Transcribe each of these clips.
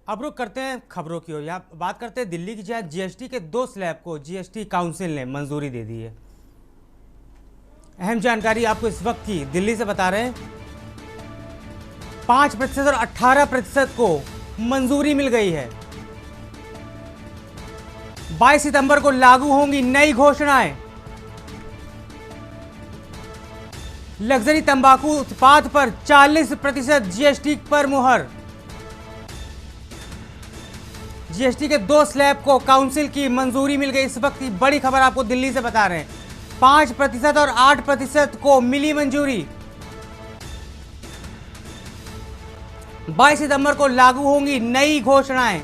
अब रुक करते हैं खबरों की ओर। यहाँ बात करते हैं दिल्ली की, जहाँ जीएसटी के 2 स्लैब को जीएसटी काउंसिल ने मंजूरी दे दी है। अहम जानकारी आपको इस वक्त की दिल्ली से बता रहे हैं। 5% और 18% को मंजूरी मिल गई है। 22 सितंबर को लागू होंगी नई घोषणाएं। लग्जरी तंबाकू उत्पाद पर 40% जीएसटी पर मुहर। जीएसटी के 2 स्लैब को काउंसिल की मंजूरी मिल गई। इस वक्त की बड़ी खबर आपको दिल्ली से बता रहे हैं। 5% और 8% को मिली मंजूरी। 22 सितंबर को लागू होंगी नई घोषणाएं।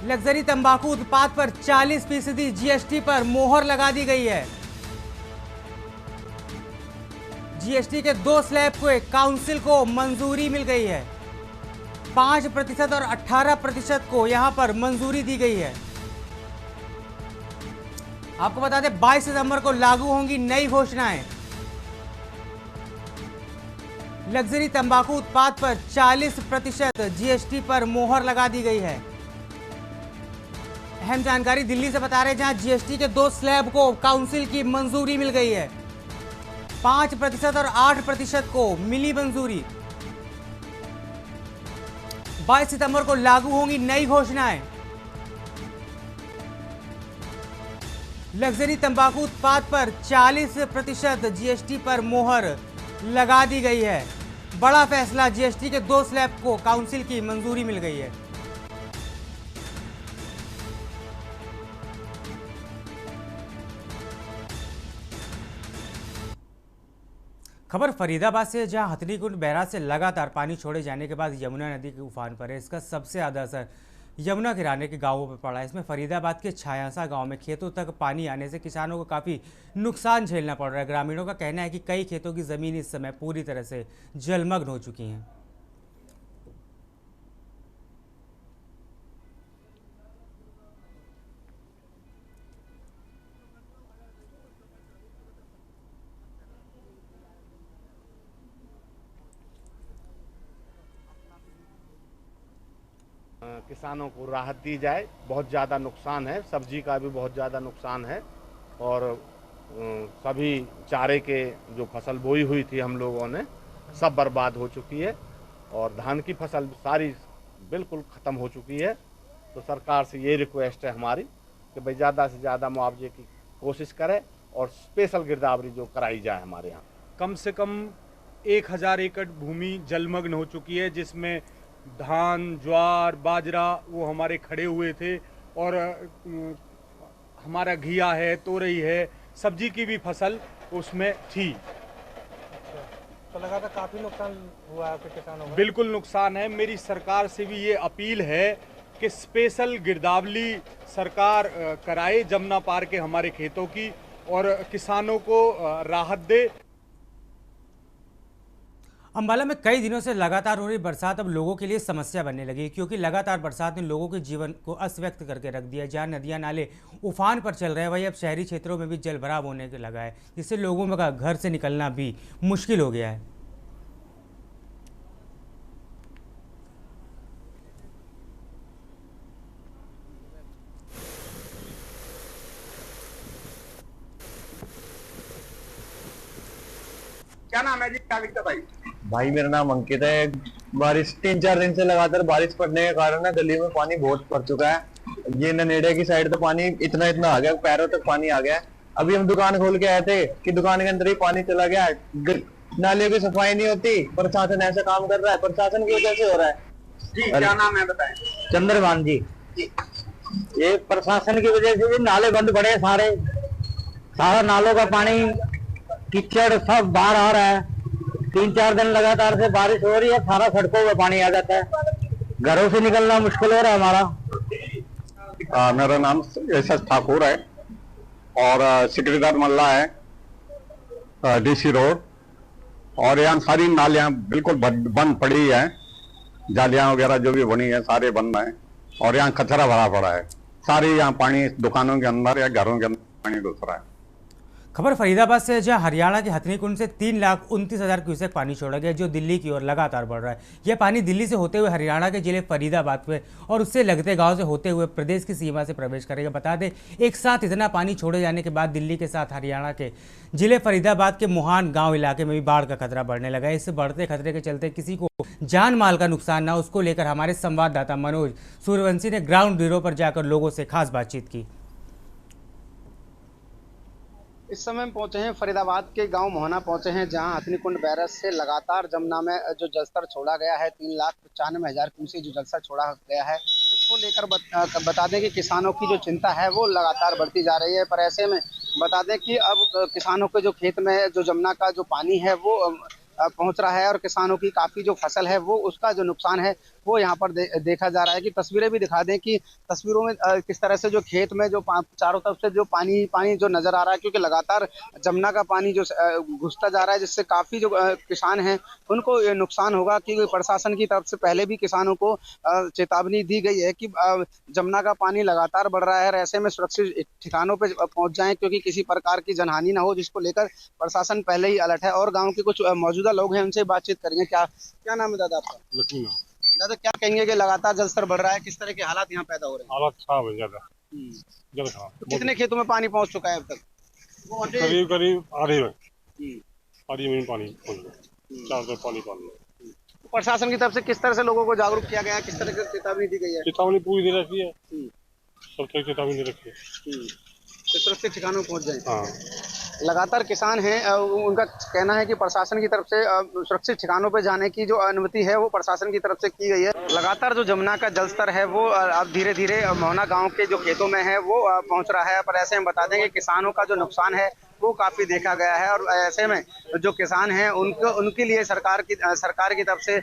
लग्जरी तंबाकू उत्पाद पर 40% जीएसटी पर मोहर लगा दी गई है। जीएसटी के 2 स्लैब को काउंसिल को मंजूरी मिल गई है। 5% और 18% को यहां पर मंजूरी दी गई है। आपको बता दें 22 सितंबर को लागू होंगी नई घोषणाएं। लग्जरी तंबाकू उत्पाद पर 40% जीएसटी पर मोहर लगा दी गई है। अहम जानकारी दिल्ली से बता रहे हैं, जहां जीएसटी के 2 स्लैब को काउंसिल की मंजूरी मिल गई है। 5% और 8% को मिली मंजूरी। 22 सितंबर को लागू होंगी नई घोषणाएं। लग्जरी तंबाकू उत्पाद पर 40% जीएसटी पर मोहर लगा दी गई है। बड़ा फैसला, जीएसटी के 2 स्लैब को काउंसिल की मंजूरी मिल गई है। खबर फरीदाबाद से, जहां हथनीकुंड बैराज से लगातार पानी छोड़े जाने के बाद यमुना नदी के उफान पर है। इसका सबसे ज़्यादा असर यमुना किनारे के गांवों पर पड़ा है। इसमें फरीदाबाद के छायासा गांव में खेतों तक पानी आने से किसानों को काफ़ी नुकसान झेलना पड़ रहा है। ग्रामीणों का कहना है कि कई खेतों की ज़मीन इस समय पूरी तरह से जलमग्न हो चुकी हैं। किसानों को राहत दी जाए। बहुत ज़्यादा नुकसान है, सब्जी का भी बहुत ज़्यादा नुकसान है और सभी चारे के जो फसल बोई हुई थी हम लोगों ने सब बर्बाद हो चुकी है और धान की फसल सारी बिल्कुल ख़त्म हो चुकी है। तो सरकार से ये रिक्वेस्ट है हमारी कि भाई ज़्यादा से ज़्यादा मुआवजे की कोशिश करें और स्पेशल गिरदावरी जो कराई जाए हमारे यहाँ। कम से कम 1000 एकड़ भूमि जलमग्न हो चुकी है, जिसमें धान, ज्वार, बाजरा वो हमारे खड़े हुए थे और हमारा घिया है, तोरई है, सब्जी की भी फसल उसमें थी। तो लगातार काफी नुकसान हुआ है आपके किसानों को? बिल्कुल नुकसान है। मेरी सरकार से भी ये अपील है कि स्पेशल गिरदावरी सरकार कराए जमुना पार के हमारे खेतों की और किसानों को राहत दे। अंबाला में कई दिनों से लगातार हो रही बरसात अब लोगों के लिए समस्या बनने लगी, क्योंकि लगातार बरसात ने लोगों के जीवन को अस्त व्यस्त करके रख दिया। जहां नदियां नाले उफान पर चल रहे हैं, वहीं अब शहरी क्षेत्रों में भी जलभराव होने के लगा है, जिससे लोगों का घर से निकलना भी मुश्किल हो गया है। क्या नाम है जी? क्या दिक्कत आई? भाई मेरा नाम अंकित है। बारिश 3-4 दिन से लगातार बारिश पड़ने के कारण ना गली में पानी बहुत भर चुका है। ये ननेड़े की साइड तो पानी इतना इतना आ गया, पैरों तक पानी आ गया। अभी हम दुकान खोल के आए थे कि दुकान के अंदर ही पानी चला गया। नाले की सफाई नहीं होती, प्रशासन ऐसा काम कर रहा है, प्रशासन की वजह से हो रहा है। जी क्या नाम है बताएं? चंद्रभान जी। ये प्रशासन की वजह से नाले बंद पड़े सारे, सारा नालों का पानी कीचड़ सब बाहर आ रहा है। 3-4 दिन लगातार से बारिश हो रही है, सारा सड़कों में पानी आ जाता है, घरों से निकलना मुश्किल हो रहा है हमारा। मेरा नाम एस एस ठाकुर है और सेक्रेटरी मल्ला है, डीसी रोड। और यहाँ सारी नालियाँ बिल्कुल बंद पड़ी है, जालियाँ वगैरह जो भी बनी है सारे बंद है और यहाँ कचरा भरा पड़ा है। सारे यहाँ पानी दुकानों के अंदर या घरों के अंदर पानी घुस रहा है। खबर फरीदाबाद से, जहां हरियाणा के हथनीकुंड से 3,29,000 क्यूसेक पानी छोड़ा गया, जो दिल्ली की ओर लगातार बढ़ रहा है। यह पानी दिल्ली से होते हुए हरियाणा के जिले फरीदाबाद में और उससे लगते गांव से होते हुए प्रदेश की सीमा से प्रवेश करेगा। बता दें, एक साथ इतना पानी छोड़े जाने के बाद दिल्ली के साथ हरियाणा के जिले फरीदाबाद के मुहान गाँव इलाके में भी बाढ़ का खतरा बढ़ने लगा है। इस बढ़ते खतरे के चलते किसी को जान माल का नुकसान ना हो, उसको लेकर हमारे संवाददाता मनोज सूर्यवंशी ने ग्राउंड जीरो पर जाकर लोगों से खास बातचीत की। इस समय हम पहुंचे हैं फरीदाबाद के गांव मोहना पहुंचे हैं, जहां हथनीकुंड बैरज से लगातार जमुना में जो जलस्तर छोड़ा गया है 3,95,000 क्यूसेक जो जलस्तर छोड़ा गया है, उसको लेकर बता दें कि किसानों की जो चिंता है वो लगातार बढ़ती जा रही है। पर ऐसे में बता दें कि अब किसानों के जो खेत में जो जमुना का जो पानी है वो पहुंच रहा है और किसानों की काफ़ी जो फसल है वो उसका जो नुकसान है वो यहाँ पर देखा जा रहा है। कि तस्वीरें भी दिखा दें कि तस्वीरों में किस तरह से जो खेत में जो चारों तरफ से जो पानी जो नज़र आ रहा है, क्योंकि लगातार जमुना का पानी जो घुसता जा रहा है, जिससे काफ़ी जो किसान हैं उनको ये नुकसान होगा। क्योंकि प्रशासन की तरफ से पहले भी किसानों को चेतावनी दी गई है कि जमुना का पानी लगातार बढ़ रहा है और ऐसे में सुरक्षित ठिकानों पर पहुँच जाएँ, क्योंकि किसी प्रकार की जनहानि ना हो, जिसको लेकर प्रशासन पहले ही अलर्ट है। और गाँव के कुछ मौजूदा लोग हैं, उनसे बातचीत करेंगे। क्या नाम है दादा आपका? लक्ष्मी नाम। दादा, क्या कहेंगे कि लगातार जलस्तर बढ़ रहा है, किस तरह के हालात यहाँ पैदा हो रहे हैं? हालत खराब है ज्यादा, ज्यादा खराब। तो कितने खेतों में पानी पहुँच चुका है अब तक? करीब करीब आधे में पानी पहुंच गया, चार तरफ पानी। तो प्रशासन की तरफ से किस तरह से लोगों को जागरूक किया गया है, किस तरह की चेतावनी दी गई है? चेतावनी पूरी दे रखी है, सब तरह चेतावनी दे रखी है, सुरक्षित ठिकानों पहुँच जाए। हाँ। लगातार किसान हैं, उनका कहना है कि प्रशासन की तरफ से सुरक्षित ठिकानों पर जाने की जो अनुमति है वो प्रशासन की तरफ से की गई है। लगातार जो जमुना का जलस्तर है वो अब धीरे धीरे मोहना गांव के जो खेतों में है वो पहुंच रहा है। पर ऐसे में बता दें कि किसानों का जो नुकसान है वो काफ़ी देखा गया है और ऐसे में जो किसान हैं उनके लिए सरकार की तरफ से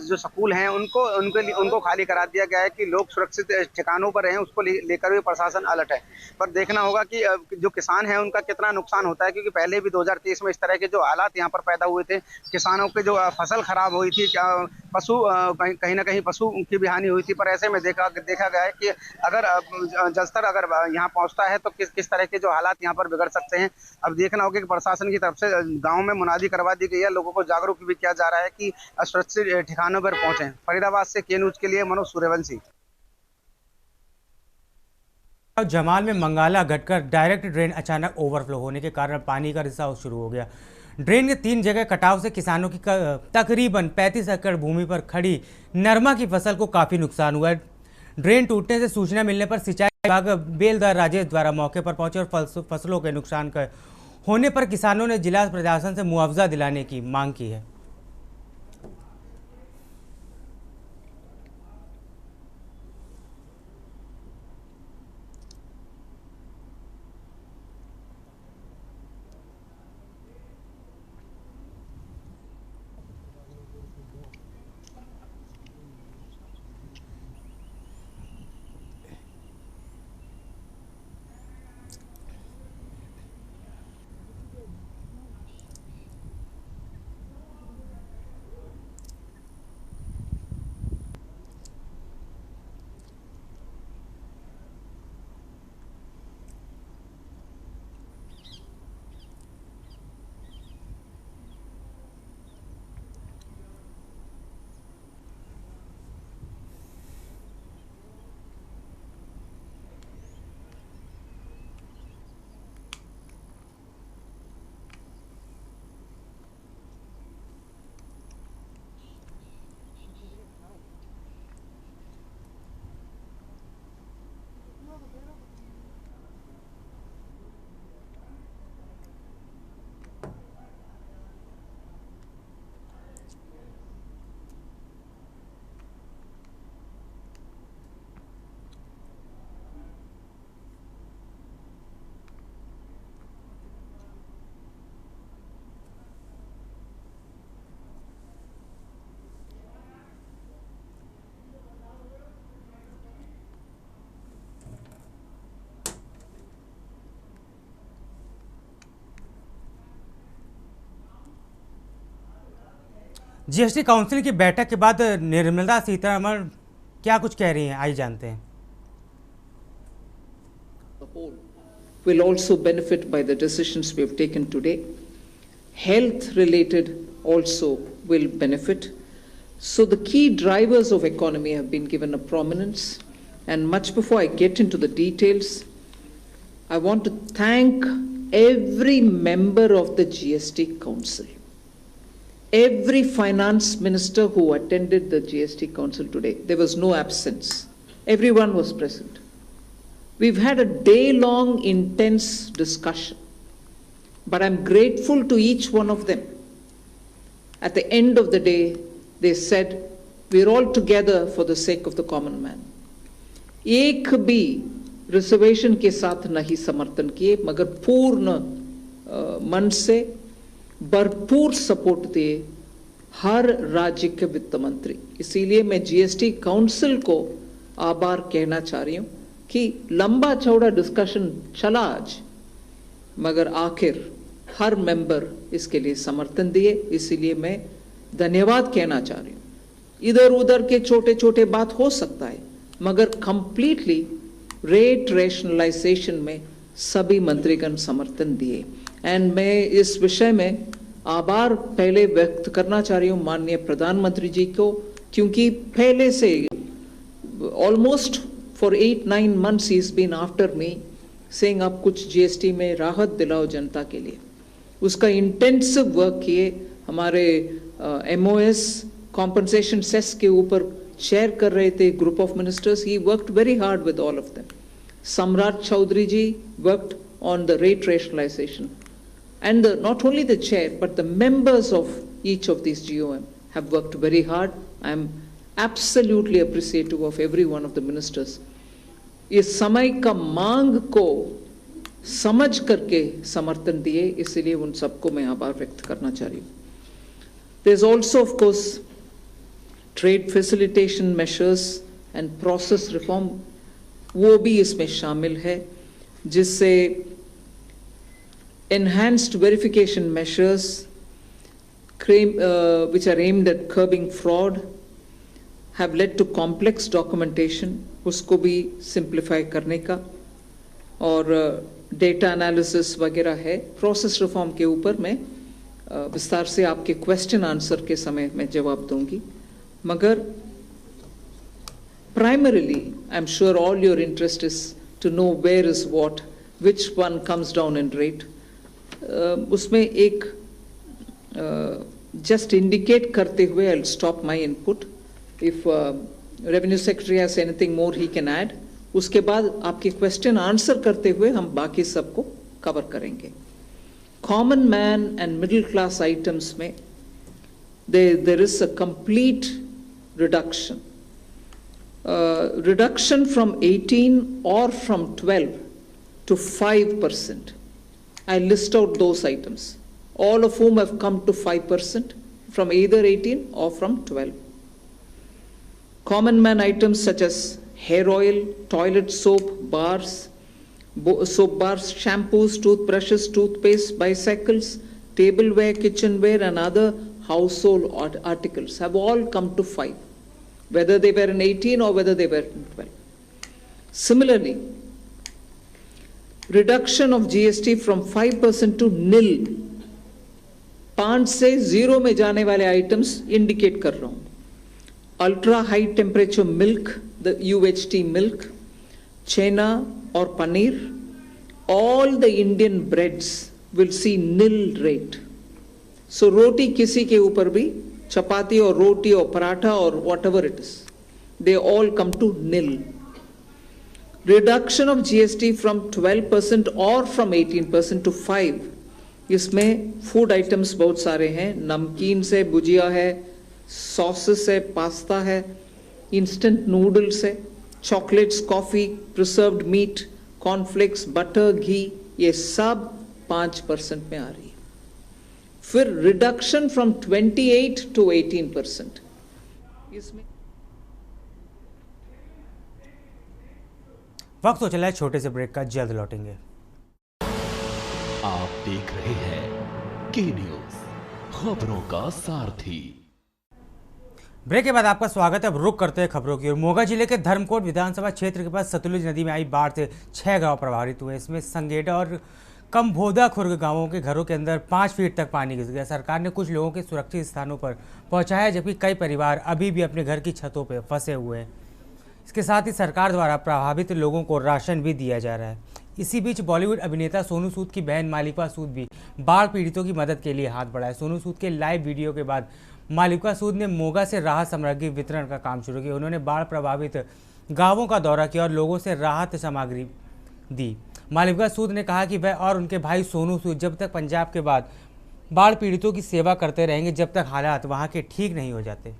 जो स्कूल हैं उनको खाली करा दिया गया है कि लोग सुरक्षित ठिकानों पर रहें। उसको लेकर भी प्रशासन अलर्ट है। पर देखना होगा कि जो किसान हैं उनका कितना नुकसान होता है, क्योंकि पहले भी 2023 में इस तरह के जो हालात यहाँ पर पैदा हुए थे, किसानों के जो फसल खराब हुई थी, पशु कहीं ना कहीं पशु की भी हानि हुई थी। पर ऐसे में देखा गया है कि अगर जलस्तर अगर यहाँ पहुँचता है तो किस तरह के जो हालात यहाँ पर बिगड़ सकते हैं। अब देखना होगा कि प्रशासन की तरफ से गांव में मुनादी करवा दी गई है, लोगों को जागरूक भी किया जा रहा है कि सुरक्षित ठिकानों पर पहुंचे। फरीदाबाद से के न्यूज के लिए मनोज सूर्यवंशी। जमाल में मंगाला घटकर डायरेक्ट ड्रेन अचानक ओवरफ्लो होने के कारण पानी का रिसाव शुरू हो गया। ड्रेन के 3 जगह कटाव से किसानों की तकरीबन 35 एकड़ भूमि पर खड़ी नरमा की फसल को काफ़ी नुकसान हुआ है। ड्रेन टूटने से सूचना मिलने पर सिंचाई विभाग बेलदार राजेश द्वारा मौके पर पहुंचे और फसलों के नुकसान का होने पर किसानों ने जिला प्रशासन से मुआवजा दिलाने की मांग की है। जीएसटी काउंसिल की बैठक के बाद निर्मला सीतारमण क्या कुछ कह रही हैं, आइए जानते हैं। will also benefit by the decisions we have taken today. Health related also will benefit. So the key drivers of economy have been given a prominence. And much before I get into the details, I want to thank every member of the GST Council, every finance minister who attended the GST Council today. There was no absence. Everyone was present. We've had a day-long intense discussion, but I'm grateful to each one of them. At the end of the day, they said, we're all together for the sake of the common man. एक भी reservation के साथ नहीं समर्थन किए, मगर पूर्ण मन से भरपूर सपोर्ट दिए हर राज्य के वित्त मंत्री। इसीलिए मैं जीएसटी काउंसिल को आभार कहना चाह रही हूं कि लंबा चौड़ा डिस्कशन चला आज, मगर आखिर हर मेंबर इसके लिए समर्थन दिए। इसीलिए मैं धन्यवाद कहना चाह रही हूं। इधर उधर के छोटे छोटे बात हो सकता है, मगर कंप्लीटली रेट रैशनलाइजेशन में सभी मंत्रीगण समर्थन दिए। एंड मैं इस विषय में आभार पहले व्यक्त करना चाह रही हूँ माननीय प्रधानमंत्री जी को, क्योंकि पहले से almost for 8-9 months he is been after me saying आप कुछ जीएसटी में राहत दिलाओ जनता के लिए। उसका इंटेंसिव वर्क किए। हमारे एमओएस कॉम्पनसेशन सेस के ऊपर शेयर कर रहे थे group of ministers. He worked very hard with all of them. Samrat Choudhary ji worked on the rate rationalisation, and not only the chair but the members of each of these GOM have worked very hard. I am absolutely appreciative of every one of the ministers. इस समय का मांग को समझ करके समर्थन दिए, इसलिए उन सबको मैं आभार व्यक्त करना चाह रही हूँ। There is also of course trade facilitation measures and process reform, वो भी इसमें शामिल है, जिससे enhanced verification measures which are aimed at curbing fraud have led to complex documentation, उसको भी simplify करने का, और data analysis वगैरह है। process reform के ऊपर मैं विस्तार से आपके question answer के समय में जवाब दूंगी, मगर primarily I'm sure all your interest is to know where is what, which one comes down in rate. उसमें एक just indicate करते हुए I'll stop my input. If Revenue Secretary has anything more he can add. उसके बाद आपके question answer करते हुए हम बाकी सबको cover करेंगे। Common man and middle class items में there is a complete reduction. Reduction from 18 or from 12 to 5%. I list out those items, all of whom have come to 5% from either 18 or from 12. Common man items such as hair oil, toilet soap bars, shampoos, toothbrushes, toothpaste, bicycles, tableware, kitchenware and other household articles have all come to 5, whether they were in 18 or whether they were in 12. Similarly, reduction of GST from 5% to nil, 5 से 0 में जाने वाले items indicate कर रहा हूँ। Ultra high temperature milk, the UHT milk, chena और paneer, all the Indian breads will see nil rate. So roti किसी के ऊपर भी, chapati और roti और paratha or whatever it is, they all come to nil. Reduction of GST from 12% or from 18% to 5, इसमें food items बहुत सारे हैं, नमकीन से भुजिया है, sauces है, pasta है, instant noodles है, chocolates, coffee, preserved meat, cornflakes, butter, ghee, ये सब 5% में आ रही है। फिर reduction from 28 to 18%, इसमें वक्त तो चला है छोटे से ब्रेक का, जल्द लौटेंगे। आप देख रहे हैं के न्यूज़, खबरों का सारथी। ब्रेक के बाद आपका स्वागत है। अब रुक करते हैं खबरों की ओर। मोगा जिले के धर्मकोट विधानसभा क्षेत्र के पास सतलुज नदी में आई बाढ़ से 6 गांव प्रभावित हुए। इसमें संगेडा और कमभोदा खुर्ग गांवों के घरों के अंदर 5 फीट तक पानी घुस गया। सरकार ने कुछ लोगों के सुरक्षित स्थानों पर पहुंचाया, जबकि कई परिवार अभी भी अपने घर की छतों पर फंसे हुए हैं। इसके साथ ही सरकार द्वारा प्रभावित लोगों को राशन भी दिया जा रहा है। इसी बीच बॉलीवुड अभिनेता सोनू सूद की बहन मालिका सूद भी बाढ़ पीड़ितों की मदद के लिए हाथ बढ़ाए। सोनू सूद के लाइव वीडियो के बाद मालिका सूद ने मोगा से राहत सामग्री वितरण का काम शुरू किया। उन्होंने बाढ़ प्रभावित गांवों का दौरा किया और लोगों से राहत सामग्री दी। मालिका सूद ने कहा कि वह और उनके भाई सोनू सूद जब तक पंजाब के बाद बाढ़ पीड़ितों की सेवा करते रहेंगे, जब तक हालात वहां के ठीक नहीं हो जाते।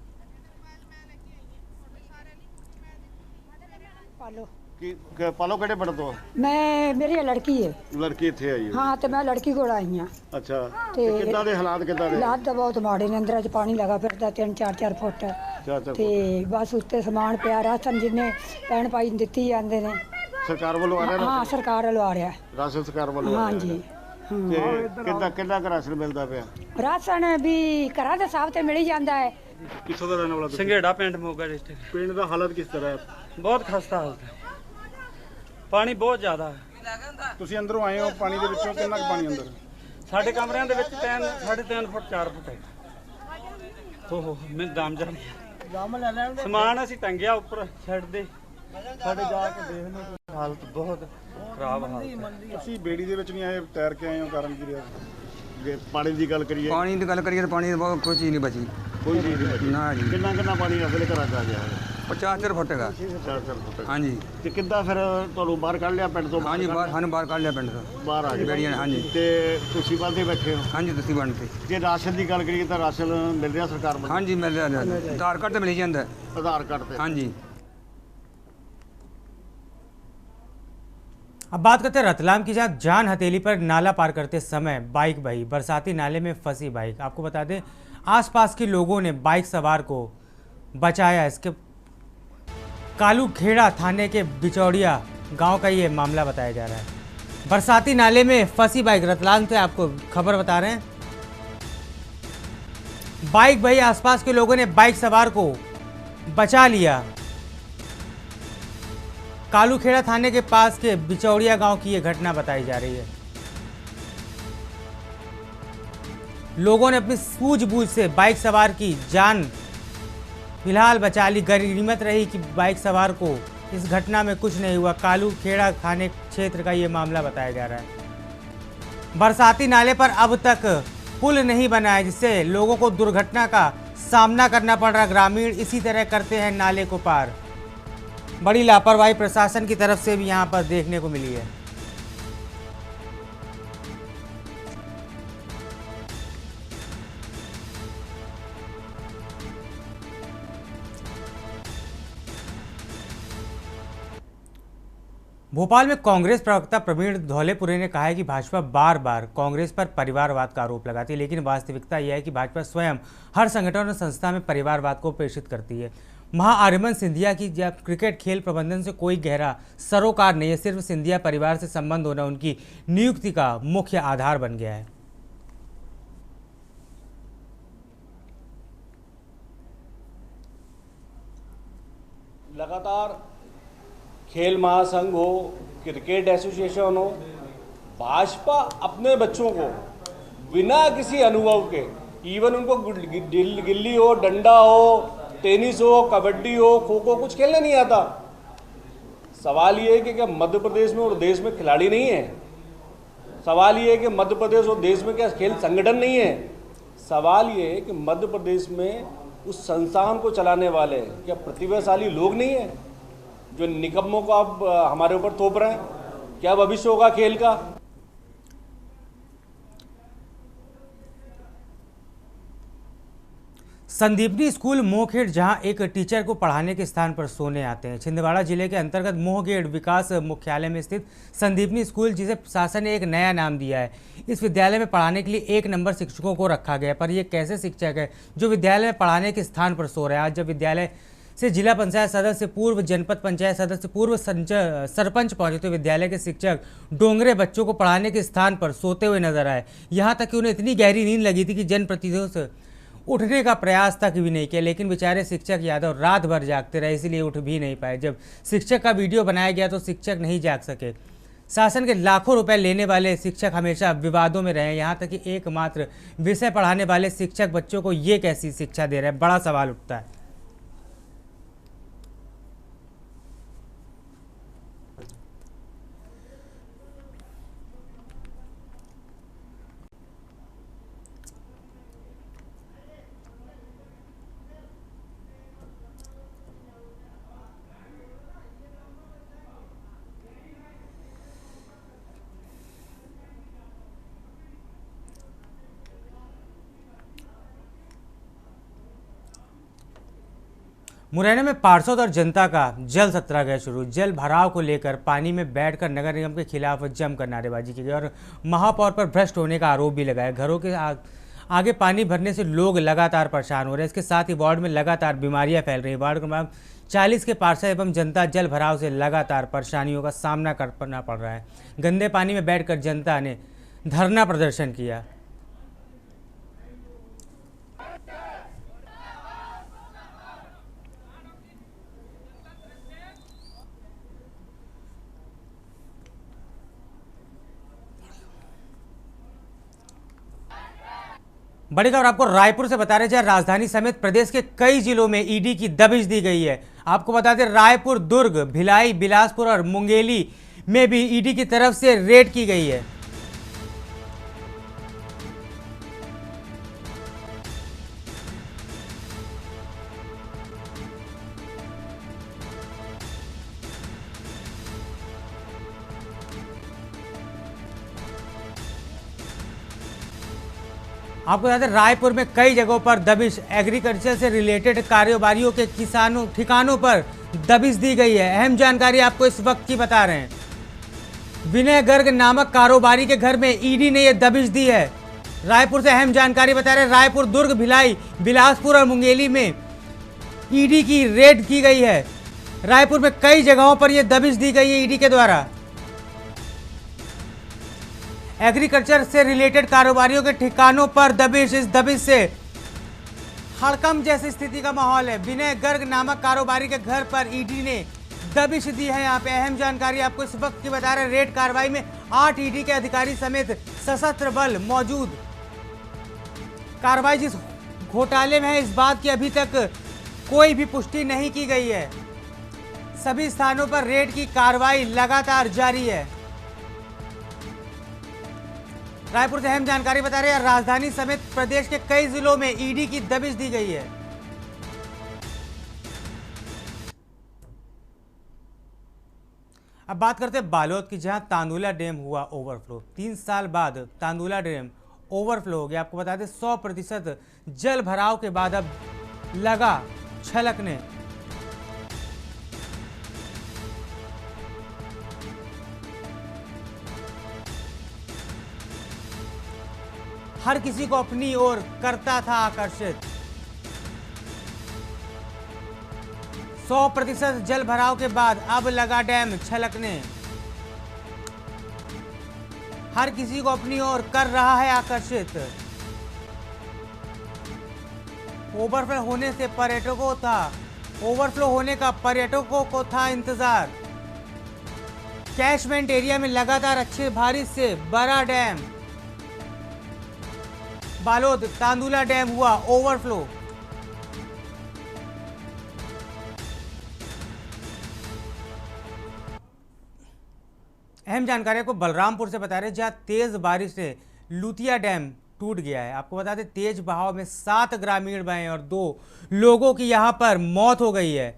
पालो केड़े पढ़ दो मैं मेरी लड़की है लड़की थे आई हाँ तो मैं लड़की को आई हाँ अच्छा ते कितना दे हालात कितना दे हालात तो बहुत माड़े ने अंदर पानी लगा फिरदा 3-4 फुट ते बस उत्ते समान पिया राशन जिन्ने पैन पाई दित्ती जांदे ने सरकार वालों आ रहा हाँ सरकार वालों आ रहा है राशन सरकार वालों हाँ जी कितना का राशन मिलता पे राशन भी घरा दे साहब ते मिल ही जांदा है। किसों दा रहने वाला संघेड़ा पिंड मोगा डिस्ट्रिक्ट। पिंड दा हालत किस तरह है? बहुत खस्ता हालत है, ਪਾਣੀ ਬਹੁਤ ਜ਼ਿਆਦਾ ਹੈ। ਤੁਸੀਂ ਅੰਦਰੋਂ ਆਏ ਹੋ ਪਾਣੀ ਦੇ ਵਿੱਚੋਂ ਕਿੰਨਾ ਕੁ ਪਾਣੀ ਅੰਦਰ ਸਾਡੇ ਕਮਰਿਆਂ ਦੇ ਵਿੱਚ 3.5 ਫੁੱਟ 4 ਫੁੱਟ ਹੈ। ਓਹੋ ਮੈਂ ਦਮ ਜਾ ਗਿਆ। ਸਮਾਨ ਅਸੀਂ ਟੰਗਿਆ ਉੱਪਰ ਛੱਡ ਦੇ ਸਾਡੇ ਜਾ ਕੇ ਦੇਖ ਲਓ ਹਾਲਤ ਬਹੁਤ ਖਰਾਬ ਹਾਲਤ ਹੈ। ਤੁਸੀਂ ਬੇੜੀ ਦੇ ਵਿੱਚ ਨਹੀਂ ਆਏ ਤੈਰ ਕੇ ਆਏ ਹੋ ਕਾਰਨ ਕੀ ਰਿਹਾ ਜੇ ਪਾਣੀ ਦੀ ਗੱਲ ਕਰੀਏ ਪਾਣੀ ਦੀ ਗੱਲ ਕਰੀਏ ਤਾਂ ਪਾਣੀ ਦੀ ਬਹੁਤ ਕੋਈ ਚੀਜ਼ ਨਹੀਂ ਬਚੀ ਕੋਈ ਚੀਜ਼ ਨਹੀਂ ਬਚੀ ਨਾ ਜੀ। ਕਿੰਨਾ ਪਾਣੀ ਅਸਲੇ ਘਰਾਂ ਚ ਆ ਗਿਆ ਹੈ 50 ਫੁੱਟ ਹੈਗਾ 4 ਫੁੱਟ ਹਾਂਜੀ। ਤੇ ਕਿੱਦਾਂ ਫਿਰ ਤੁਹਾਨੂੰ ਬਾਹਰ ਕੱਢ ਲਿਆ ਪਿੰਡ ਤੋਂ ਹਾਂਜੀ ਬਾਹਰ ਸਾਨੂੰ ਬਾਹਰ ਕੱਢ ਲਿਆ ਪਿੰਡ ਤੋਂ ਬਾਹਰ ਆ ਗਏ ਬੇੜੀਆਂ ਹਾਂਜੀ ਤੇ ਤੁਸੀਂ ਬੰਦੇ ਬੈਠੇ ਹੋ ਹਾਂਜੀ ਤੁਸੀਂ ਬਣ ਕੇ ਜੇ ਰਾਸ਼ਨ ਦੀ ਗੱਲ ਕਰੀਏ ਤਾਂ ਰਾਸ਼ਨ ਮਿਲ ਰਿਹਾ ਸਰਕਾਰ ਵੱਲੋਂ ਹਾਂਜੀ ਮਿਲ ਰਿਹਾ ਆਧਾਰ ਕਾਰਡ ਤੇ ਮਿਲ ਜਾਂਦਾ ਆਧਾਰ ਕਾਰਡ ਤੇ ਹਾਂਜੀ। अब बात करते हैं रतलाम की, जहाँ जान हथेली पर नाला पार करते समय बाइक बही। बरसाती नाले में फंसी बाइक। आपको बता दें आसपास के लोगों ने बाइक सवार को बचाया। इसके कालू खेड़ा थाने के बिचौड़िया गांव का ये मामला बताया जा रहा है। बरसाती नाले में फंसी बाइक, रतलाम से आपको खबर बता रहे हैं। बाइक बही, आसपास के लोगों ने बाइक सवार को बचा लिया। कालूखेड़ा थाने के पास के बिचौड़िया गांव की यह घटना बताई जा रही है। लोगों ने अपनी सूझबूझ से बाइक सवार की जान फिलहाल बचा ली। गनीमत रही कि बाइक सवार को इस घटना में कुछ नहीं हुआ। कालूखेड़ा थाने क्षेत्र का यह मामला बताया जा रहा है। बरसाती नाले पर अब तक पुल नहीं बना है, जिससे लोगों को दुर्घटना का सामना करना पड़ रहा। ग्रामीण इसी तरह करते हैं नाले को पार। बड़ी लापरवाही प्रशासन की तरफ से भी यहां पर देखने को मिली है। भोपाल में कांग्रेस प्रवक्ता प्रवीण धौलेपुरे ने कहा है कि भाजपा बार बार कांग्रेस पर परिवारवाद का आरोप लगाती है, लेकिन वास्तविकता यह है कि भाजपा स्वयं हर संगठन और संस्था में परिवारवाद को प्रेषित करती है। महाआर्यमन सिंधिया की जब क्रिकेट खेल प्रबंधन से कोई गहरा सरोकार नहीं है, सिर्फ सिंधिया परिवार से संबंध होना उनकी नियुक्ति का मुख्य आधार बन गया है। लगातार खेल महासंघ हो, क्रिकेट एसोसिएशन हो, भाजपा अपने बच्चों को बिना किसी अनुभव के, इवन उनको गिल्ली हो, डंडा हो, टेनिस हो, कबड्डी हो, खो खो कुछ खेलने नहीं आता। सवाल ये है कि क्या मध्य प्रदेश में और देश में खिलाड़ी नहीं है? सवाल ये है कि मध्य प्रदेश और देश में क्या खेल संगठन नहीं है? सवाल ये है कि मध्य प्रदेश में उस संस्थान को चलाने वाले क्या प्रतिभाशाली लोग नहीं है, जो निकम्मों को आप हमारे ऊपर थोप रहे हैं? क्या भविष्य होगा खेल का? संदीपनी स्कूल मोहखेड़, जहां एक टीचर को पढ़ाने के स्थान पर सोने आते हैं। छिंदवाड़ा जिले के अंतर्गत मोहखेड़ विकास मुख्यालय में स्थित संदीपनी स्कूल, जिसे प्रशासन ने एक नया नाम दिया है। इस विद्यालय में पढ़ाने के लिए 1 नंबर शिक्षकों को रखा गया, पर ये कैसे शिक्षक है जो विद्यालय में पढ़ाने के स्थान पर सो रहे हैं? आज जब विद्यालय से जिला पंचायत सदस्य, पूर्व जनपद पंचायत सदस्य, पूर्व सरपंच पहुंचे तो विद्यालय के शिक्षक डोंगरे बच्चों को पढ़ाने के स्थान पर सोते हुए नजर आए। यहाँ तक कि उन्हें इतनी गहरी नींद लगी थी कि जनप्रतिनिधियों से उठने का प्रयास तक भी नहीं किया, लेकिन बेचारे शिक्षक यादव रात भर जागते रहे, इसलिए उठ भी नहीं पाए। जब शिक्षक का वीडियो बनाया गया तो शिक्षक नहीं जाग सके। शासन के लाखों रुपए लेने वाले शिक्षक हमेशा विवादों में रहे, यहाँ तक कि एकमात्र विषय पढ़ाने वाले शिक्षक बच्चों को ये कैसी शिक्षा दे रहे हैं, बड़ा सवाल उठता है। मुरैना में पार्षद और जनता का जल सत्याग्रह शुरू। जल भराव को लेकर पानी में बैठकर नगर निगम के खिलाफ जमकर नारेबाजी की गई और महापौर पर भ्रष्ट होने का आरोप भी लगाया। घरों के आगे पानी भरने से लोग लगातार परेशान हो रहे हैं। इसके साथ ही वार्ड में लगातार बीमारियां फैल रही। वार्ड क्रमांक 40 के पार्षद एवं जनता जल भराव से लगातार परेशानियों का सामना करना पड़ रहा है। गंदे पानी में बैठकर जनता ने धरना प्रदर्शन किया। बड़ी खबर आपको रायपुर से बता रहे हैं, राजधानी समेत प्रदेश के कई जिलों में ईडी की दबिश दी गई है। आपको बता दें, रायपुर, दुर्ग, भिलाई, बिलासपुर और मुंगेली में भी ईडी की तरफ से रेड की गई है। आपको बता दें, रायपुर में कई जगहों पर दबिश, एग्रीकल्चर से रिलेटेड कारोबारियों के किसानों ठिकानों पर दबिश दी गई है। अहम जानकारी आपको इस वक्त की बता रहे हैं। विनय गर्ग नामक कारोबारी के घर में ईडी ने यह दबिश दी है। रायपुर से अहम जानकारी बता रहे हैं, रायपुर, दुर्ग, भिलाई, बिलासपुर और मुंगेली में ईडी की रेड की गई है। रायपुर में कई जगहों पर यह दबिश दी गई है ईडी के द्वारा। एग्रीकल्चर से रिलेटेड कारोबारियों के ठिकानों पर दबिश। इस दबिश से हड़कंप जैसी स्थिति का माहौल है। विनय गर्ग नामक कारोबारी के घर पर ईडी ने दबिश दी है। यहाँ पे अहम जानकारी आपको इस वक्त की बता रहे हैं। रेड कार्रवाई में 8 ईडी के अधिकारी समेत सशस्त्र बल मौजूद। कार्रवाई जिस घोटाले में है, इस बात की अभी तक कोई भी पुष्टि नहीं की गई है। सभी स्थानों पर रेड की कार्रवाई लगातार जारी है। रायपुर से अहम जानकारी बता रहे हैं, राजधानी समेत प्रदेश के कई जिलों में ईडी की दबिश दी गई है। अब बात करते हैं बालोद की, जहां तांदुला डैम हुआ ओवरफ्लो। 3 साल बाद तांदुला डैम ओवरफ्लो हो गया। आपको बता दें, 100% जल भराव के बाद अब लगा छलकने। हर किसी को अपनी ओर करता था आकर्षित। 100% जल भराव के बाद अब लगा डैम छलकने। हर किसी को अपनी ओर कर रहा है आकर्षित। ओवरफ्लो होने से ओवरफ्लो होने का पर्यटकों को था इंतजार। कैचमेंट एरिया में लगातार अच्छी बारिश से बड़ा डैम बालोद तांदुला डैम हुआ ओवरफ्लो। अहम जानकारी को बलरामपुर से बता रहे हैं, जहां तेज बारिश से लुतिया डैम टूट गया है। आपको बता दें, तेज बहाव में 7 ग्रामीण बहे और 2 लोगों की यहां पर मौत हो गई है।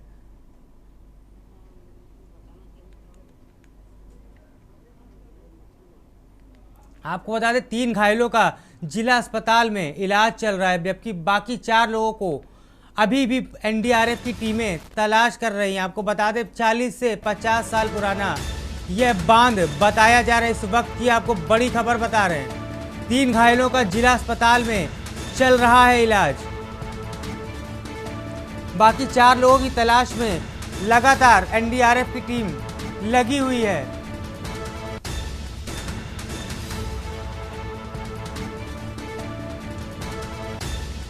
आपको बता दें, 3 घायलों का जिला अस्पताल में इलाज चल रहा है, जबकि बाकी 4 लोगों को अभी भी एनडीआरएफ की टीमें तलाश कर रही हैं। आपको बता दें, 40 से 50 साल पुराना यह बांध बताया जा रहा है। इस वक्त की आपको बड़ी खबर बता रहे हैं, 3 घायलों का जिला अस्पताल में चल रहा है इलाज। बाकी 4 लोगों की तलाश में लगातार एनडीआरएफ की टीम लगी हुई है।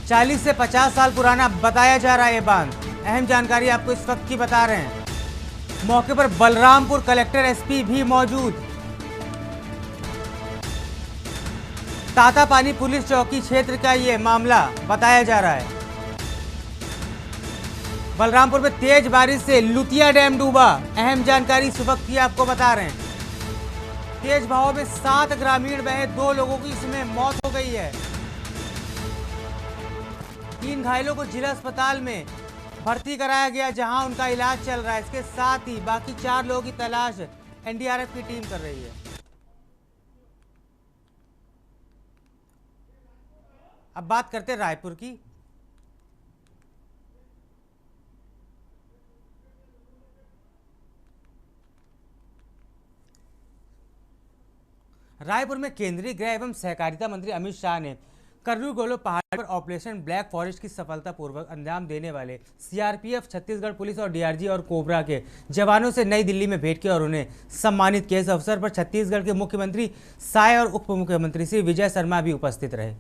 40 से 50 साल पुराना बताया जा रहा है ये बांध। अहम जानकारी आपको इस वक्त की बता रहे हैं। मौके पर बलरामपुर कलेक्टर एसपी भी मौजूद। तातापानी पुलिस चौकी क्षेत्र का ये मामला बताया जा रहा है। बलरामपुर में तेज बारिश से लुतिया डैम डूबा। अहम जानकारी इस वक्त की आपको बता रहे हैं। तेज बहाव में 7 ग्रामीण बहे, 2 लोगों की इसमें मौत हो गई है। 3 घायलों को जिला अस्पताल में भर्ती कराया गया, जहां उनका इलाज चल रहा है। इसके साथ ही बाकी 4 लोगों की तलाश एनडीआरएफ की टीम कर रही है। अब बात करते हैं रायपुर की। रायपुर में केंद्रीय गृह एवं सहकारिता मंत्री अमित शाह ने कर्रू गोलो पहाड़ पर ऑपरेशन ब्लैक फॉरेस्ट की सफलतापूर्वक अंजाम देने वाले सीआरपीएफ, छत्तीसगढ़ पुलिस और डीआरजी और कोबरा के जवानों से नई दिल्ली में भेंट किया और उन्हें सम्मानित किया। इस अवसर पर छत्तीसगढ़ के मुख्यमंत्री साय और उप मुख्यमंत्री श्री विजय शर्मा भी उपस्थित रहे।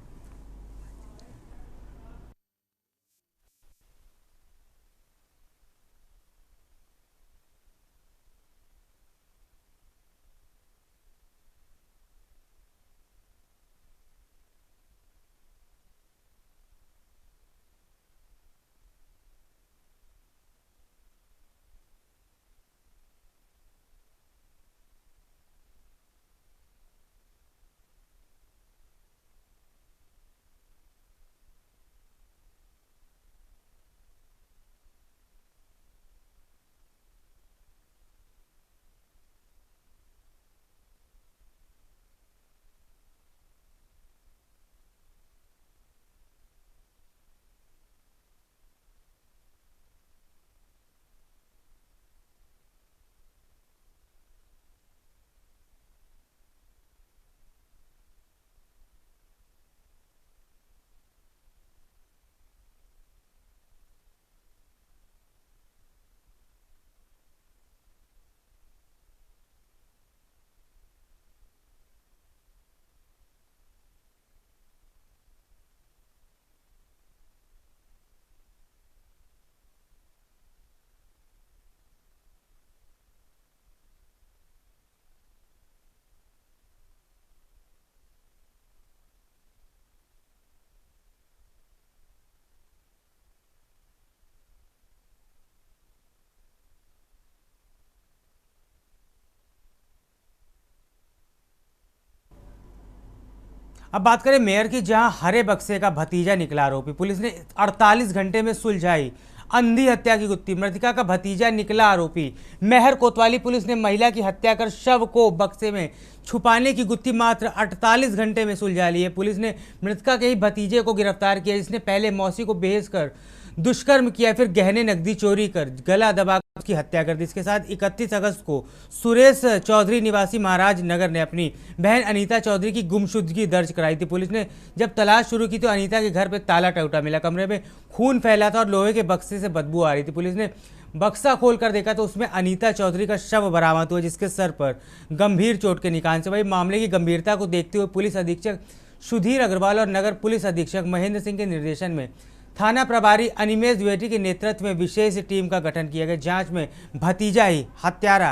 अब बात करें मेयर की, जहां हरे बक्से का भतीजा निकला आरोपी। पुलिस ने 48 घंटे में सुलझाई अंधी हत्या की गुत्थी। मृतका का भतीजा निकला आरोपी। मेहर कोतवाली पुलिस ने महिला की हत्या कर शव को बक्से में छुपाने की गुत्थी मात्र 48 घंटे में सुलझा ली है। पुलिस ने मृतका के ही भतीजे को गिरफ्तार किया, जिसने पहले मौसी को बेहस कर दुष्कर्म किया, फिर गहने नकदी चोरी कर गला दबाकर उसकी हत्या कर दी। इसके साथ 31 अगस्त को सुरेश चौधरी निवासी महाराज नगर ने अपनी बहन अनीता चौधरी की गुमशुदगी दर्ज कराई थी। पुलिस ने जब तलाश शुरू की तो अनीता के घर पर ताला टूटा मिला। कमरे में खून फैला था और लोहे के बक्से से बदबू आ रही थी। पुलिस ने बक्सा खोलकर देखा तो उसमें अनीता चौधरी का शव बरामद हुआ, जिसके सर पर गंभीर चोट के निशान से। वही मामले की गंभीरता को देखते हुए पुलिस अधीक्षक सुधीर अग्रवाल और नगर पुलिस अधीक्षक महेंद्र सिंह के निर्देशन में थाना प्रभारी अनिमेश द्विवेदी के नेतृत्व में विशेष टीम का गठन किया गया। जांच में भतीजा ही हत्यारा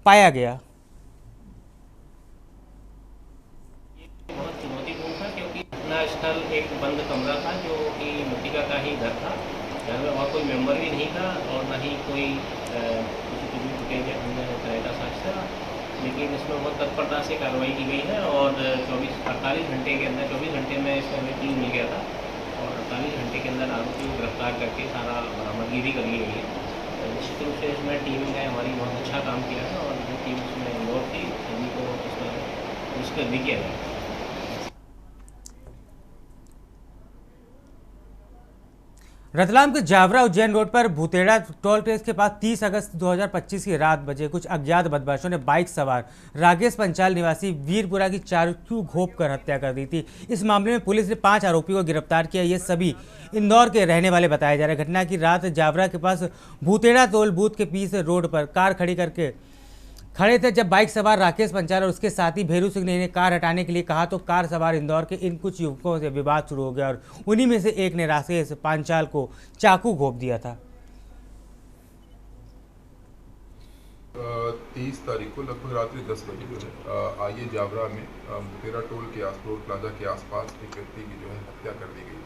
पाया गया। बहुत चुनौतीपूर्ण था क्योंकि घटना स्थल एक बंद कमरा था जो कि मृतिका का ही घर था। घर में और कोई मेंबर भी नहीं था और न ही कोई सीसीटीवी फुटेज तरह का साक्ष्य था, लेकिन इसमें बहुत तत्परता से कार्रवाई की गई है और 48 घंटे के अंदर 24 घंटे में इसमें हमें क्लू मिल गया था और 48 घंटे के अंदर आरोपी को गिरफ्तार करके सारा बरामदगी भी कर ली गई है। निश्चित रूप से इसमें टीम ने हमारी बहुत अच्छा काम किया है और जो टीम इसमें इन्वॉल्व थी सभी को इसमें पुरस्कृत भी किया गया। रतलाम के जावरा उज्जैन रोड पर भूतेड़ा टोल टैक्स के पास 30 अगस्त 2025 की रात बजे कुछ अज्ञात बदमाशों ने बाइक सवार राकेश पंचाल निवासी वीरपुरा की चाकू घोंप कर हत्या कर दी थी। इस मामले में पुलिस ने 5 आरोपियों को गिरफ्तार किया। ये सभी इंदौर के रहने वाले बताए जा रहे हैं। घटना की रात जावरा के पास भूतेड़ा टोल बूथ के पीछे रोड पर कार खड़ी करके खड़े थे। जब बाइक सवार राकेश पंचाल और उसके साथी भेरू सिंह ने इन्हें कार हटाने के लिए कहा तो कार सवार इंदौर के इन कुछ युवकों से विवाद शुरू हो गया और उन्हीं में से एक ने राकेश पंचाल को चाकू घोंप दिया था। 30 तारीख को लगभग रात्रि 10 बजे जो है आइए जावरा में तेरा टोल प्लाजा के आसपास एक व्यक्ति की जो है हत्या कर दी गई।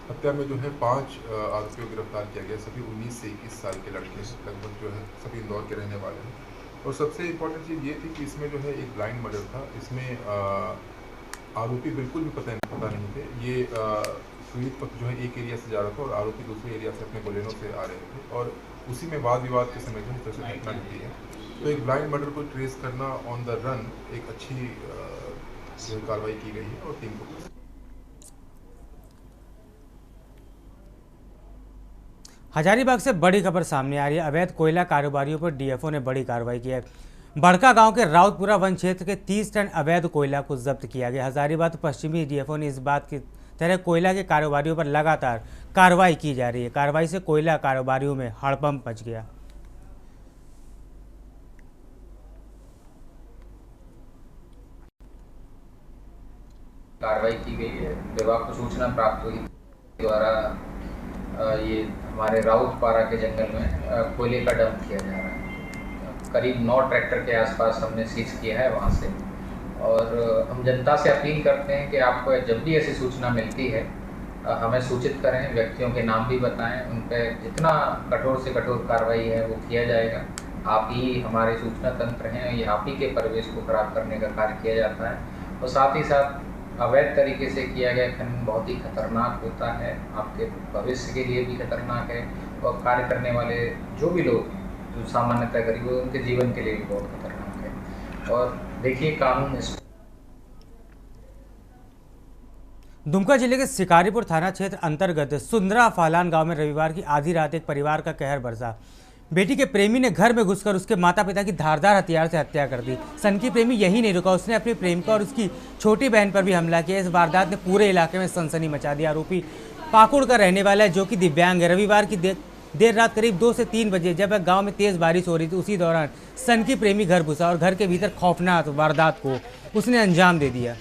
हत्या में जो है 5 आरोपियों को गिरफ्तार किया गया। सभी 19 से 21 साल के लड़के लगभग जो है सभी इंदौर के रहने वाले हैं। और सबसे इम्पोर्टेंट चीज़ ये थी कि इसमें जो है एक ब्लाइंड मर्डर था। इसमें आरोपी बिल्कुल भी पता नहीं थे। ये पीड़ित पक्ष जो है एक एरिया से जा रहा था और आरोपी दूसरे एरिया से अपने बोलेनो से आ रहे थे और उसी में वाद विवाद के समय जो है से घटना घटी है। तो एक ब्लाइंड मर्डर को ट्रेस करना ऑन द रन एक अच्छी जो कार्रवाई की गई है और टीम को। हजारीबाग से बड़ी खबर सामने आ रही है। अवैध कोयला कारोबारियों पर डीएफओ ने बड़ी कार्रवाई की है। बड़का गांव के राउतपुरा वन क्षेत्र के 30 टन अवैध कोयला को जब्त किया गया। हजारीबाग पश्चिमी डीएफओ ने इस बात की तरह कोयला के कारोबारियों पर लगातार कार्रवाई की जा रही है। कार्रवाई से कोयला कारोबारियों में हड़कंप मच गया। कार्रवाई की गई है। विभाग को सूचना प्राप्त हुई द्वारा ये हमारे राउतपारा के जंगल में कोयले का डंप किया जा रहा है। करीब 9 ट्रैक्टर के आसपास हमने सीज किया है वहाँ से। और हम जनता से अपील करते हैं कि आपको जब भी ऐसी सूचना मिलती है हमें सूचित करें, व्यक्तियों के नाम भी बताएं, उन पर जितना कठोर से कठोर कार्रवाई है वो किया जाएगा। आप ही हमारे सूचना तंत्र हैं, ये आप ही के परिवेश को खराब करने का कार्य किया जाता है। और साथ ही साथ अवैध तरीके से किया गया खनन बहुत ही खतरनाक होता है, आपके भविष्य के लिए भी खतरनाक है और कार्य करने वाले जो भी लोग हैं जो सामान्यतः गरीब हैं उनके जीवन के लिए भी बहुत खतरनाक है। और देखिए कानून इस दुमका जिले के शिकारीपुर थाना क्षेत्र अंतर्गत सुंदरा फालान गांव में रविवार की आधी रात एक परिवार का कहर बरसा। बेटी के प्रेमी ने घर में घुसकर उसके माता पिता की धारदार हथियार से हत्या कर दी। सनकी प्रेमी यही नहीं रुका, उसने अपनी प्रेमिका और उसकी छोटी बहन पर भी हमला किया। इस वारदात ने पूरे इलाके में सनसनी मचा दी। आरोपी पाकुड़ का रहने वाला है जो कि दिव्यांग है। रविवार की देर रात करीब 2 से 3 बजे जब गांव में तेज बारिश हो रही थी उसी दौरान सनकी प्रेमी घर घुसा और घर के भीतर खौफनाक वारदात को उसने अंजाम दे दिया।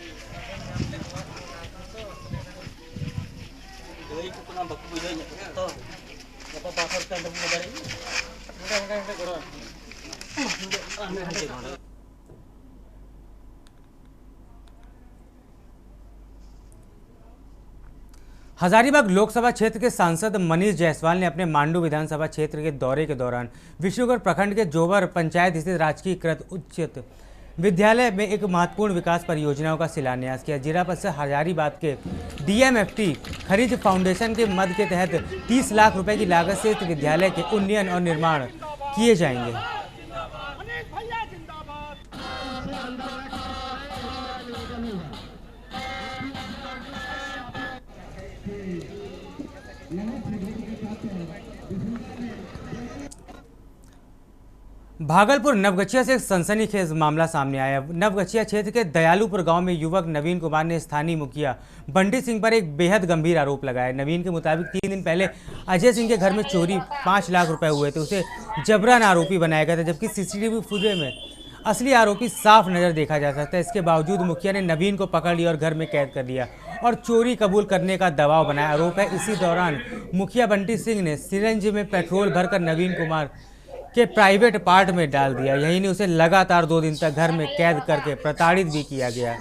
हजारीबाग लोकसभा क्षेत्र के सांसद मनीष जायसवाल ने अपने मांडू विधानसभा क्षेत्र के दौरे के दौरान विष्णुगढ़ प्रखंड के जोबर पंचायत स्थित राजकीयकृत उच्चत विद्यालय में एक महत्वपूर्ण विकास परियोजनाओं का शिलान्यास किया। जिला परिषद हजारीबाग के डीएमएफटी खनिज फाउंडेशन के मद के तहत 30 लाख रुपए की लागत से इस विद्यालय के उन्नयन और निर्माण किए जाएंगे। भागलपुर नवगछिया से एक सनसनीखेज मामला सामने आया। नवगछिया क्षेत्र के दयालुपुर गांव में युवक नवीन कुमार ने स्थानीय मुखिया बंटी सिंह पर एक बेहद गंभीर आरोप लगाया। नवीन के मुताबिक 3 दिन पहले अजय सिंह के घर में चोरी 5 लाख रुपए हुए थे, उसे जबरन आरोपी बनाया गया था, जबकि सीसीटीवी फुटेज में असली आरोपी साफ नजर देखा जा सकता है। इसके बावजूद मुखिया ने नवीन को पकड़ लिया और घर में कैद कर लिया और चोरी कबूल करने का दबाव बनाया। आरोप है इसी दौरान मुखिया बंटी सिंह ने सिरंज में पेट्रोल भरकर नवीन कुमार के प्राइवेट पार्ट में डाल दिया। यही नहीं, उसे लगातार 2 दिन तक घर में कैद करके प्रताड़ित भी किया गया।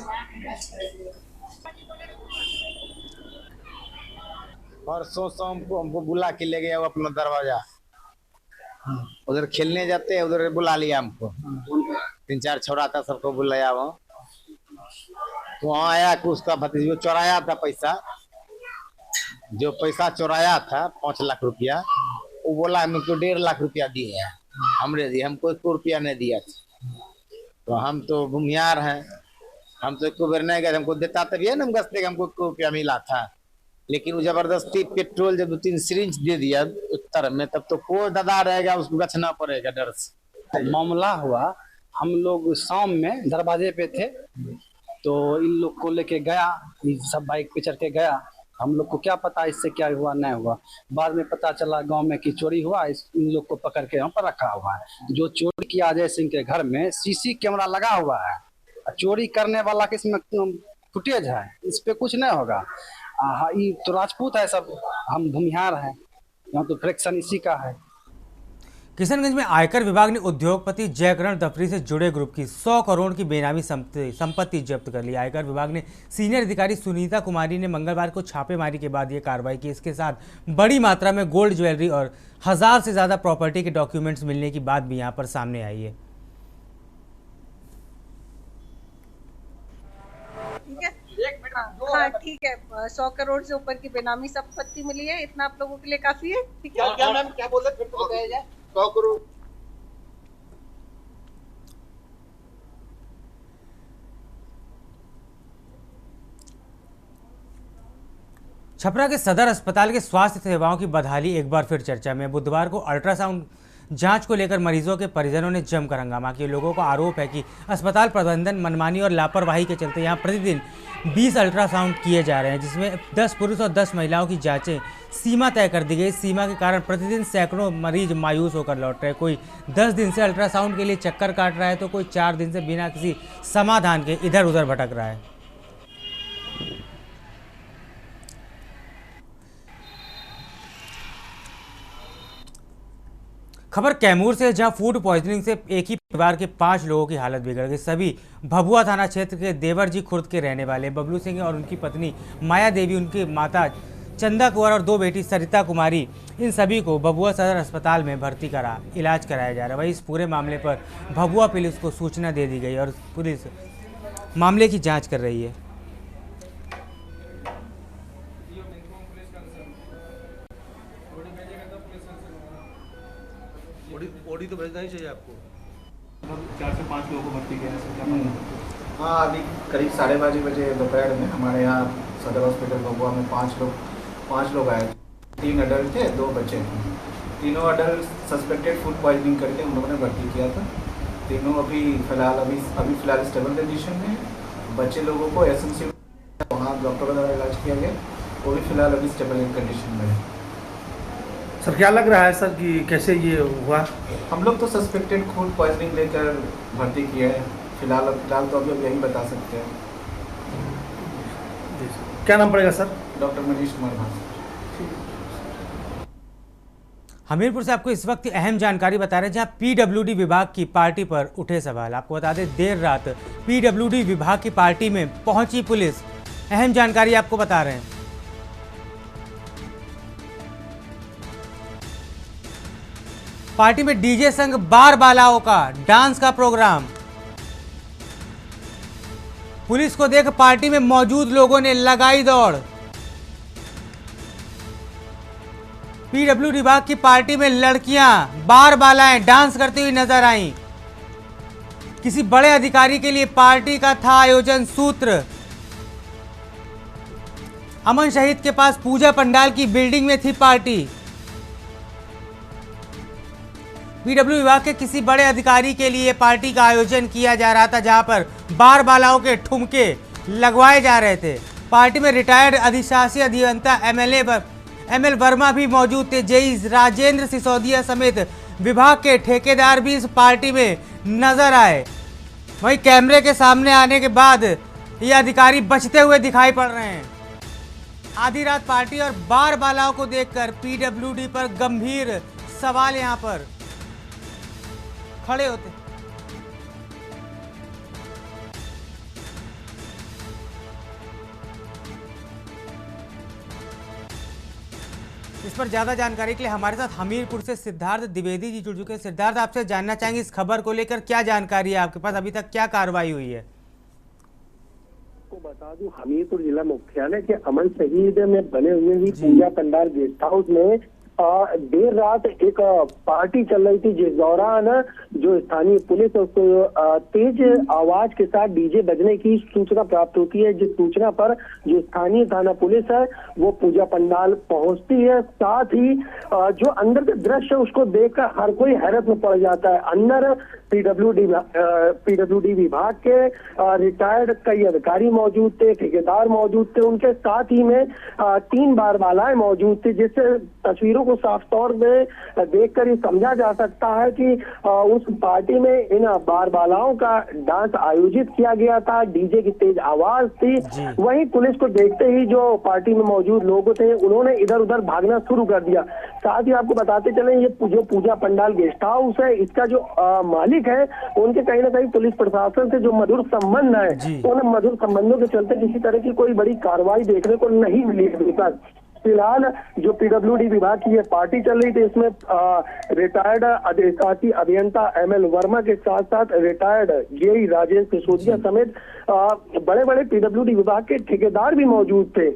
परसों शाम को हमको बुला के ले गया वो अपना दरवाजा, उधर खेलने जाते हैं, उधर बुला लिया हमको। 3-4 छोरा था, सबको बुलाया वो। तो वहाँ आया कि उसका भतीजा चुराया था पैसा, जो पैसा चुराया था 5 लाख रुपया, वो बोला हमको 1.5 लाख रुपया दिए हैं, हमने दिए, हमको 1 रुपया नहीं दिया। तो हम तो भूमियार हैं, हम तो 1 बेर नहीं गए, हमको देता तभी है ना हम गश्ते हमको 1 रुपया मिला था। लेकिन वो जबरदस्ती पेट्रोल जब 2-3 सिरिंज दे दिया उत्तर में, तब तो कोई दादा रहेगा उसको गछना पड़ेगा डर से। मामला हुआ, हम लोग शाम में दरवाजे पे थे तो इन लोग को लेके गया, सब बाइक पे चढ़ के गया हम लोग को क्या पता इससे क्या हुआ नहीं हुआ। बाद में पता चला गांव में कि चोरी हुआ, इन लोग को पकड़ के यहाँ पर रखा हुआ है। जो चोरी किया अजय सिंह के घर में सीसी कैमरा लगा हुआ है, चोरी करने वाला के इसमें फुटेज है, इस पे कुछ नहीं होगा। ये तो राजपूत है सब, हम भूमिहार हैं, यहाँ तो फ्रैक्शन इसी का है। किशनगंज में आयकर विभाग ने उद्योगपति जयकरण दफरी से जुड़े ग्रुप की 100 करोड़ की बेनामी संपत्ति जब्त कर ली। आयकर विभाग ने सीनियर अधिकारी सुनीता कुमारी ने मंगलवार को छापेमारी के बाद ये कार्रवाई की। इसके साथ बड़ी मात्रा में गोल्ड ज्वेलरी और 1000 से ज़्यादा प्रॉपर्टी के डॉक्यूमेंट्स मिलने की बात भी यहाँ पर सामने आई है। हाँ ठीक है, 100 करोड़ से ऊपर की बेनामी संपत्ति मिली है, इतना आप लोगों के लिए काफी है। ठीक है, क्या मैम क्या बोल रहे फिर तो बताया जाए। 100 करोड़ छपरा के सदर अस्पताल के स्वास्थ्य सेवाओं की बदहाली एक बार फिर चर्चा में। बुधवार को अल्ट्रासाउंड जांच को लेकर मरीजों के परिजनों ने जमकर हंगामा किया। लोगों का आरोप है कि अस्पताल प्रबंधन मनमानी और लापरवाही के चलते यहां प्रतिदिन 20 अल्ट्रासाउंड किए जा रहे हैं, जिसमें 10 पुरुष और 10 महिलाओं की जांचें सीमा तय कर दी गई। सीमा के कारण प्रतिदिन सैकड़ों मरीज मायूस होकर लौट रहे। कोई 10 दिन से अल्ट्रासाउंड के लिए चक्कर काट रहा है तो कोई 4 दिन से बिना किसी समाधान के इधर उधर भटक रहा है। खबर कैमूर से, जहां फूड पॉइजनिंग से एक ही परिवार के 5 लोगों की हालत बिगड़ गई। सभी भभुआ थाना क्षेत्र के देवरजी खुर्द के रहने वाले बबलू सिंह और उनकी पत्नी माया देवी, उनकी माता चंदा कुंवर और 2 बेटी सरिता कुमारी, इन सभी को भभुआ सदर अस्पताल में भर्ती करा इलाज कराया जा रहा है। वहीं इस पूरे मामले पर भभुआ पुलिस को सूचना दे दी गई और पुलिस मामले की जाँच कर रही है। ओडी तो भेजना ही चाहिए आपको। 4 से 5 लोगों को भर्ती किया है। हाँ, अभी करीब 12:30 बजे दोपहर में हमारे यहाँ सदर हॉस्पिटल भभुआ में 5 लोग आए। 3 अडल्ट थे, 2 बच्चे थे। तीनों अडल्ट सस्पेक्टेड फूड पॉइजनिंग करके हम लोगों ने भर्ती किया था। तीनों अभी फिलहाल स्टेबल कंडीशन में। बच्चे लोगों को एसएमसी वहाँ डॉक्टर द्वारा इलाज किया गया, वो भी फिलहाल अभी स्टेबल कंडीशन में है। सर क्या लग रहा है सर कि कैसे ये हुआ? हम लोग तो सस्पेक्टेड फूड पॉइजनिंग लेकर भर्ती किया है। फिलहाल तो अभी यही बता सकते हैं। क्या नाम पड़ेगा सर? डॉक्टर मनीष कुमार भास्कर। हमीरपुर से आपको इस वक्त अहम जानकारी बता रहे हैं, जहां पीडब्ल्यूडी विभाग की पार्टी पर उठे सवाल। आपको बता दें, देर रात पीडब्ल्यूडी विभाग की पार्टी में पहुंची पुलिस। अहम जानकारी आपको बता रहे हैं। पार्टी में डीजे संग बार बालाओं का डांस का प्रोग्राम। पुलिस को देख पार्टी में मौजूद लोगों ने लगाई दौड़। पीडब्ल्यूडी विभाग की पार्टी में लड़कियां बार बालाएं डांस करती हुई नजर आईं। किसी बड़े अधिकारी के लिए पार्टी का था आयोजन सूत्र। अमन शहीद के पास पूजा पंडाल की बिल्डिंग में थी पार्टी। पीडब्ल्यू विभाग के किसी बड़े अधिकारी के लिए पार्टी का आयोजन किया जा रहा था, जहां पर बार बालाओं के ठुमके लगवाए जा रहे थे। पार्टी में रिटायर्ड अधिशासी अभियंता एमएल वर्मा भी मौजूद थे। जेई राजेंद्र सिसोदिया समेत विभाग के ठेकेदार भी इस पार्टी में नजर आए। वहीं कैमरे के सामने आने के बाद ये अधिकारी बचते हुए दिखाई पड़ रहे हैं। आधी रात पार्टी और बार बालाओं को देखकर पीडब्ल्यूडी पर गंभीर सवाल यहां पर खड़े होते। इस पर ज्यादा जानकारी के लिए हमारे साथ हमीरपुर से सिद्धार्थ द्विवेदी जी जुड़ चुके हैं। सिद्धार्थ, आपसे जानना चाहेंगे इस खबर को लेकर क्या जानकारी है आपके पास, अभी तक क्या कार्रवाई हुई है? को बता दूं, हमीरपुर जिला मुख्यालय के अमन शहीद में बने हुए ही पूजा पंडाल गेस्ट हाउस में देर रात एक पार्टी चल रही थी, जिस दौरान जो स्थानीय पुलिस है उसको तेज आवाज के साथ डीजे बजने की सूचना प्राप्त होती है, जिस सूचना पर जो स्थानीय थाना पुलिस है वो पूजा पंडाल पहुंचती है। साथ ही जो अंदर का दृश्य है उसको देखकर हर कोई हैरत में पड़ जाता है। अंदर पीडब्ल्यूडी विभाग के रिटायर्ड कई अधिकारी मौजूद थे, ठेकेदार मौजूद थे, उनके साथ ही में 3 बारबालाएं मौजूद थी, जिससे तस्वीरों को साफ तौर में देखकर ये समझा जा सकता है कि उस पार्टी में इन बारबालाओं का डांस आयोजित किया गया था। डीजे की तेज आवाज थी। वहीं पुलिस को देखते ही जो पार्टी में मौजूद लोग थे उन्होंने इधर उधर भागना शुरू कर दिया। साथ ही आपको बताते चले ये जो पूजा पंडाल गेस्ट हाउस है इसका जो मालिक है उनके कहीं ना कहीं पुलिस प्रशासन से जो मधुर संबंध है, उन मधुर संबंधों के चलते किसी तरह की कोई बड़ी कार्रवाई देखने को नहीं मिली अभी तक। फिलहाल जो पीडब्ल्यूडी विभाग की ये पार्टी चल रही थी इसमें रिटायर्ड अधिशासी अभियंता एमएल वर्मा के साथ साथ रिटायर्ड जेई राजेश सिसोदिया समेत बड़े बड़े पीडब्ल्यूडी विभाग के ठेकेदार भी मौजूद थे।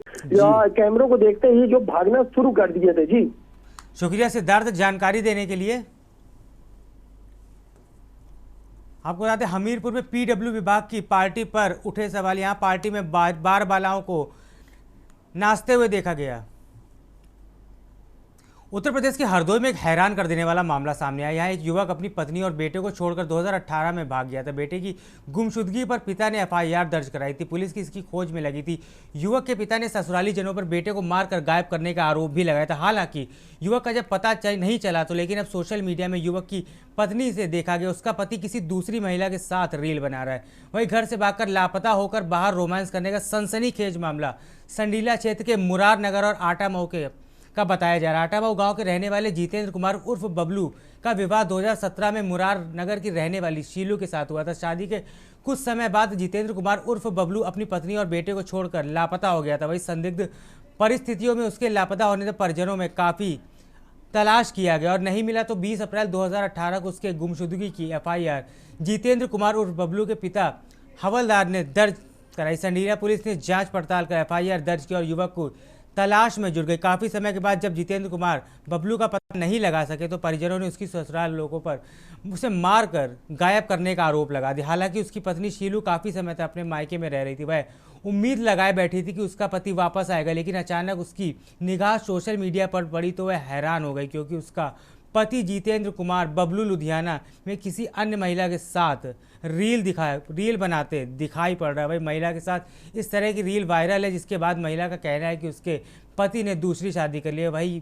कैमरों को देखते ही जो भागना शुरू कर दिए थे। जी शुक्रिया सिद्धार्थ जानकारी देने के लिए। आपको बताते हैं हमीरपुर में पीडब्ल्यू विभाग की पार्टी पर उठे सवाल। यहाँ पार्टी में बारबालाओं को नाचते हुए देखा गया। उत्तर प्रदेश के हरदोई में एक हैरान कर देने वाला मामला सामने आया। यहाँ एक युवक अपनी पत्नी और बेटे को छोड़कर 2018 में भाग गया था। बेटे की गुमशुदगी पर पिता ने एफआईआर दर्ज कराई थी। पुलिस की इसकी खोज में लगी थी। युवक के पिता ने ससुराली जनों पर बेटे को मारकर गायब करने का आरोप भी लगाया था। हालांकि युवक का जब पता नहीं चला तो लेकिन अब सोशल मीडिया में युवक की पत्नी से देखा गया उसका पति किसी दूसरी महिला के साथ रील बना रहा है। वहीं घर से भागकर लापता होकर बाहर रोमांस करने का सनसनीखेज मामला संडीला क्षेत्र के मुरार नगर और आटा मऊ का बताया जा रहा है। आटा मऊ गांव के रहने वाले जितेंद्र कुमार उर्फ बबलू का विवाह 2017 में मुरार नगर की रहने वाली शीलू के साथ हुआ था। शादी के कुछ समय बाद जितेंद्र कुमार उर्फ बबलू अपनी पत्नी और बेटे को छोड़कर लापता हो गया था। वही संदिग्ध परिस्थितियों में उसके लापता होने से परिजनों में काफ़ी तलाश किया गया और नहीं मिला तो 20 अप्रैल 2018 को उसके गुमशुदगी की एफआईआर जितेंद्र कुमार उर्फ बबलू के पिता हवलदार ने दर्ज कराई। संडीला पुलिस ने जांच पड़ताल कर एफआईआर दर्ज की और युवक को तलाश में जुट गई। काफ़ी समय के बाद जब जितेंद्र कुमार बबलू का पता नहीं लगा सके तो परिजनों ने उसकी ससुराल लोगों पर उसे मारकर गायब करने का आरोप लगा दिया। हालांकि उसकी पत्नी शीलू काफ़ी समय तक अपने मायके में रह रही थी। वह उम्मीद लगाए बैठी थी कि उसका पति वापस आएगा, लेकिन अचानक उसकी निगाह सोशल मीडिया पर पड़ी तो वह हैरान हो गई क्योंकि उसका पति जितेंद्र कुमार बबलू लुधियाना में किसी अन्य महिला के साथ रील बनाते दिखाई पड़ रहा है। वही महिला के साथ इस तरह की रील वायरल है जिसके बाद महिला का कहना है कि उसके पति ने दूसरी शादी कर ली है वही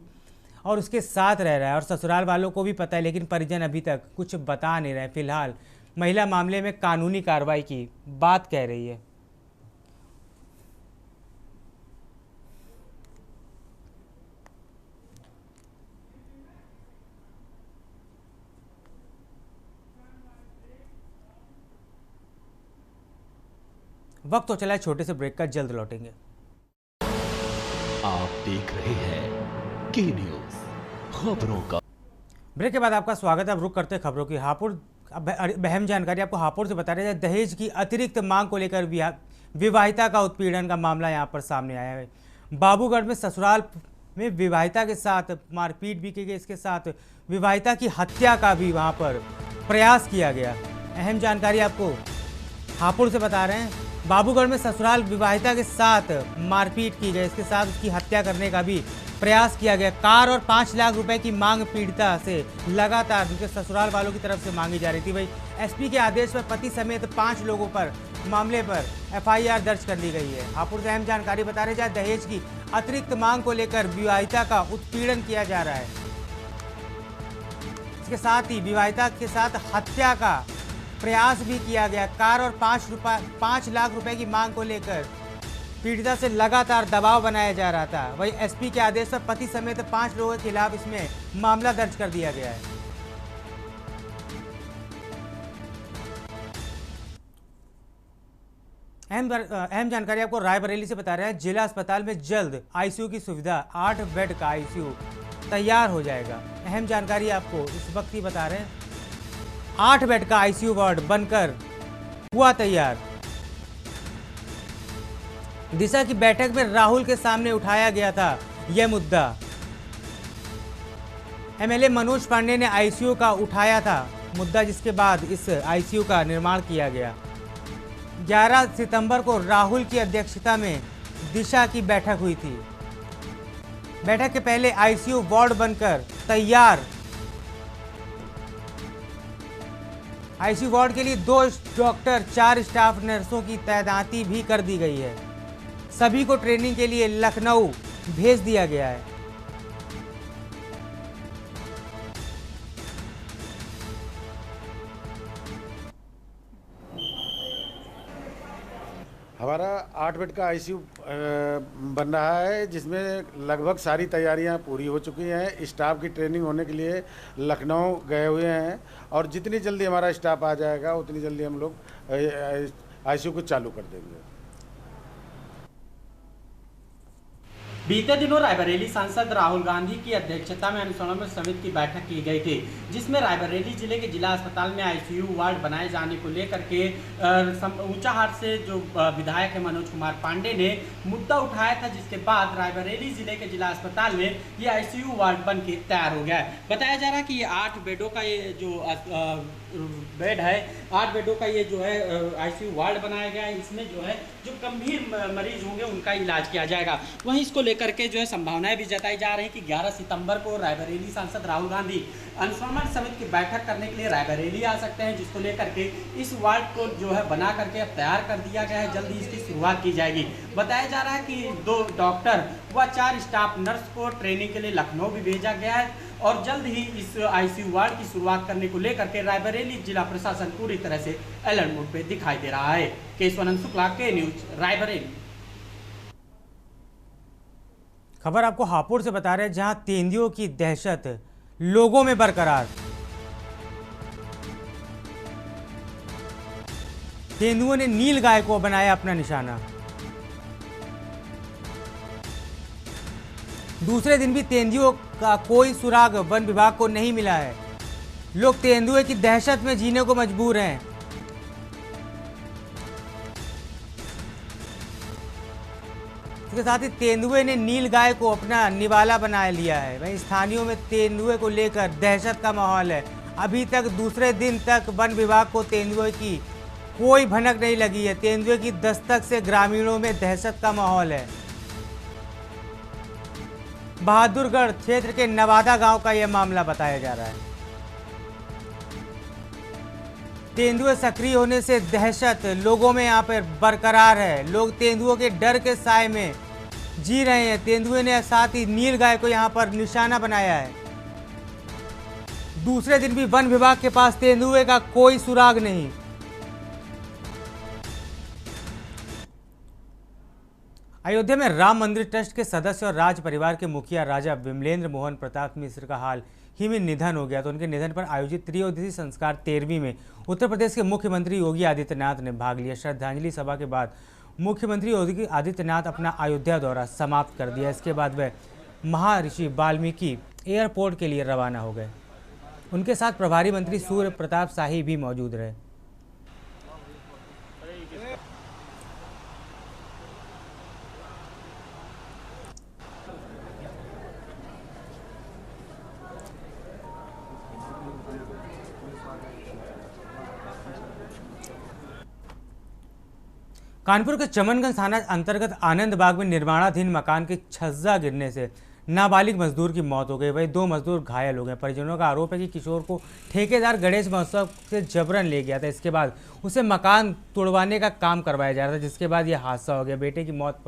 और उसके साथ रह रहा है और ससुराल वालों को भी पता है, लेकिन परिजन अभी तक कुछ बता नहीं रहे। फिलहाल महिला मामले में कानूनी कार्रवाई की बात कह रही है। वक्त तो चला है छोटे से ब्रेक का, जल्द लौटेंगे। आप देख रहे हैं के न्यूज़ खबरों का। ब्रेक के बाद आपका स्वागत है। अब रुक करते खबरों की। हापुड़ अहम जानकारी आपको हापुड़ से बता रहे हैं। दहेज की अतिरिक्त मांग को लेकर विवाहिता का उत्पीड़न का मामला यहां पर सामने आया है। बाबूगढ़ में ससुराल में विवाहिता के साथ मारपीट भी की गई। इसके साथ विवाहिता की हत्या का भी वहां पर प्रयास किया गया। अहम जानकारी आपको हापुड़ से बता रहे हैं। बाबूगढ़ में ससुराल विवाहिता के साथ मारपीट की गई। इसके साथ उसकी हत्या करने का भी प्रयास किया गया। कार और 5 लाख रुपए की मांग पीड़िता से लगातार उनके ससुराल वालों की तरफ से मांगी जा रही थी। वही एसपी के आदेश पर पति समेत 5 लोगों पर मामले पर एफआईआर दर्ज कर ली गई है। हापुड़ से अहम जानकारी बता रहे हैं। दहेज की अतिरिक्त मांग को लेकर विवाहिता का उत्पीड़न किया जा रहा है। इसके साथ ही विवाहिता के साथ हत्या का प्रयास भी किया गया। कार और 5 लाख रुपए की मांग को लेकर पीड़िता से लगातार दबाव बनाया जा रहा था। वही एसपी के आदेश पर पति समेत 5 लोगों के खिलाफ इसमें मामला दर्ज कर दिया गया है। अहम जानकारी आपको रायबरेली से बता रहे हैं। जिला अस्पताल में जल्द आईसीयू की सुविधा, 8 बेड का आईसीयू तैयार हो जाएगा। अहम जानकारी आपको इस वक्त ही बता रहे हैं। 8 बेड का आईसीयू वार्ड बनकर हुआ तैयार। दिशा की बैठक में राहुल के सामने उठाया गया था यह मुद्दा। एमएलए मनोज पांडे ने आईसीयू का उठाया था मुद्दा, जिसके बाद इस आईसीयू का निर्माण किया गया। 11 सितंबर को राहुल की अध्यक्षता में दिशा की बैठक हुई थी। बैठक के पहले आईसीयू वार्ड बनकर तैयार। आईसीयू वार्ड के लिए 2 डॉक्टर, 4 स्टाफ नर्सों की तैनाती भी कर दी गई है। सभी को ट्रेनिंग के लिए लखनऊ भेज दिया गया है। हमारा 8 बेड का आईसीयू बन रहा है, जिसमें लगभग सारी तैयारियां पूरी हो चुकी हैं। स्टाफ की ट्रेनिंग होने के लिए लखनऊ गए हुए हैं और जितनी जल्दी हमारा स्टाफ आ जाएगा उतनी जल्दी हम लोग आईसीयू को चालू कर देंगे। बीते दिनों रायबरेली सांसद राहुल गांधी की अध्यक्षता में अनुसंधान समिति की बैठक की गई थी, जिसमें रायबरेली जिले के जिला अस्पताल में आईसीयू वार्ड बनाए जाने को लेकर के ऊंचाहार से जो विधायक है मनोज कुमार पांडे ने मुद्दा उठाया था, जिसके बाद रायबरेली जिले के जिला अस्पताल में ये आईसीयू वार्ड बन के तैयार हो गया है। बताया जा रहा है कि ये 8 बेडों का ये जो बेड है, 8 बेडों का ये जो है आईसीयू वार्ड बनाया गया है। इसमें जो है जो गंभीर मरीज होंगे उनका इलाज किया जाएगा। वहीं इसको लेकर के जो है संभावनाएं भी जताई जा रही है कि 11 सितंबर को रायबरेली सांसद राहुल गांधी अनुसंधान समिति की बैठक करने के लिए रायबरेली आ सकते हैं, जिसको लेकर के इस वार्ड को जो है बना करके अब तैयार कर दिया गया है। जल्दी इसकी शुरुआत की जाएगी। बताया जा रहा है कि 2 डॉक्टर व 4 स्टाफ नर्स को ट्रेनिंग के लिए लखनऊ भी भेजा गया है और जल्द ही इस आईसीयू वार्ड की शुरुआत करने को लेकर के रायबरेली जिला प्रशासन पूरी तरह से अलर्ट मोड पे दिखाई दे रहा है। केशवानंद शुक्ला, के न्यूज, रायबरेली। खबर आपको हापुड़ से बता रहे हैं, जहां तेंदुओं की दहशत लोगों में बरकरार। तेंदुओं ने नील गाय को बनाया अपना निशाना। दूसरे दिन भी तेंदुओं का कोई सुराग वन विभाग को नहीं मिला है। लोग तेंदुए की दहशत में जीने को मजबूर हैं। इसके साथ ही तेंदुए ने नील गाय को अपना निवाला बना लिया है। वहीं स्थानीयों में तेंदुए को लेकर दहशत का माहौल है। अभी तक दूसरे दिन तक वन विभाग को तेंदुए की कोई भनक नहीं लगी है। तेंदुए की दस्तक से ग्रामीणों में दहशत का माहौल है। बहादुरगढ़ क्षेत्र के नवादा गांव का यह मामला बताया जा रहा है। तेंदुए सक्रिय होने से दहशत लोगों में यहाँ पर बरकरार है। लोग तेंदुओं के डर के साए में जी रहे हैं। तेंदुए ने साथ ही नील गाय को यहाँ पर निशाना बनाया है। दूसरे दिन भी वन विभाग के पास तेंदुए का कोई सुराग नहीं। अयोध्या में राम मंदिर ट्रस्ट के सदस्य और राज परिवार के मुखिया राजा विमलेंद्र मोहन प्रताप मिश्र का हाल ही में निधन हो गया। तो उनके निधन पर आयोजित त्रिदिवसीय संस्कार 13वीं में उत्तर प्रदेश के मुख्यमंत्री योगी आदित्यनाथ ने भाग लिया। श्रद्धांजलि सभा के बाद मुख्यमंत्री योगी आदित्यनाथ अपना अयोध्या दौरा समाप्त कर दिया। इसके बाद वह महर्षि वाल्मीकि एयरपोर्ट के लिए रवाना हो गए। उनके साथ प्रभारी मंत्री सूर्य प्रताप शाही भी मौजूद रहे। कानपुर के चमनगंज थाना अंतर्गत आनंद बाग में निर्माणाधीन मकान के छज्जा गिरने से नाबालिग मजदूर की मौत हो गई। वहीं 2 मजदूर घायल हो गए। परिजनों का आरोप है कि किशोर को ठेकेदार गणेश महोत्सव से जबरन ले गया था। इसके बाद उसे मकान तोड़वाने का काम करवाया जा रहा था, जिसके बाद यह हादसा हो गया। बेटे की मौत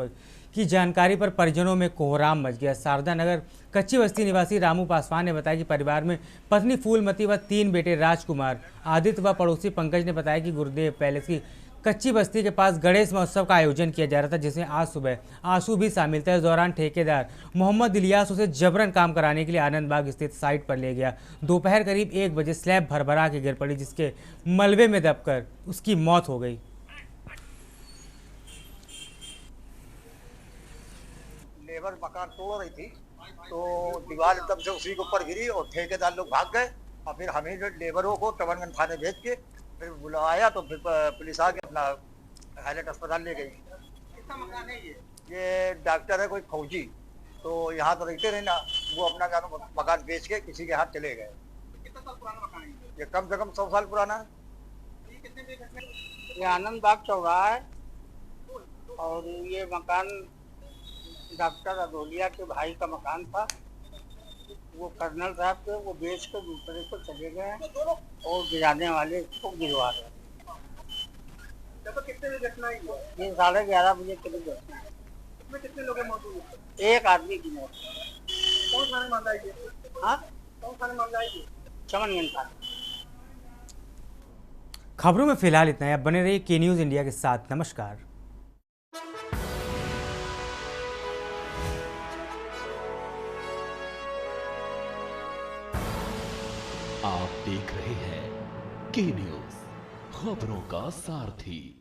की जानकारी पर परिजनों में कोहराम मच गया। शारदा नगर कच्ची बस्ती निवासी रामू पासवान ने बताया कि परिवार में पत्नी फूलमती व 3 बेटे राजकुमार, आदित्य व पड़ोसी पंकज ने बताया कि गुरुदेव पैलेस की कच्ची बस्ती के पास गणेश महोत्सव का आयोजन किया जा रहा था, जिसमें आज सुबह आंसू भी शामिल था। इस दौरान ठेकेदार मोहम्मद इलियास उसे जबरन काम कराने के लिए आनंद बाग स्थित साइट पर ले गया। दोपहर करीब 1 बजे स्लैब भरभरा के गिर पड़ी, जिसके मलबे में दबकर उसकी मौत हो गई। लेबर मकान तोड़ रही थी तो दीवार एकदम से उसी के ऊपर गिरी और ठेकेदार लोग भाग गए और फिर हमें जो लेबरों को चमनगंज थाने भेज के फिर बुलाया तो फिर पुलिस आके अपना हाईलाइट अस्पताल ले गई। कितना मकान है ये डॉक्टर है कोई फौजी, तो यहाँ तो रहते रहे ना, वो अपना मकान बेच के किसी के हाथ चले गए। कितना साल पुराना मकान है ये कम से कम 100 साल पुराना है। ये आनंद बाग चौराहा है और ये मकान डॉक्टर अदोलिया के भाई का मकान था। वो कर्नल साहब थे, वो बेच कर दूसरे को चले गए और गिराने वाले इसको गिरवा रहे हैं। कितने बजे घटना हुई? ये 11:30 बजे करीब घटना है। इसमें कितने लोग मौजूद हैं? एक आदमी की मौत। कौन थाने मामला है ये? हाँ, कौन थाने मामला है ये? चमनगंज थाने। खबरों में फिलहाल इतना ही। अब बने रहिए के न्यूज़ इंडिया के साथ। नमस्कार। आप देख रहे हैं के न्यूज़, खबरों का सारथी।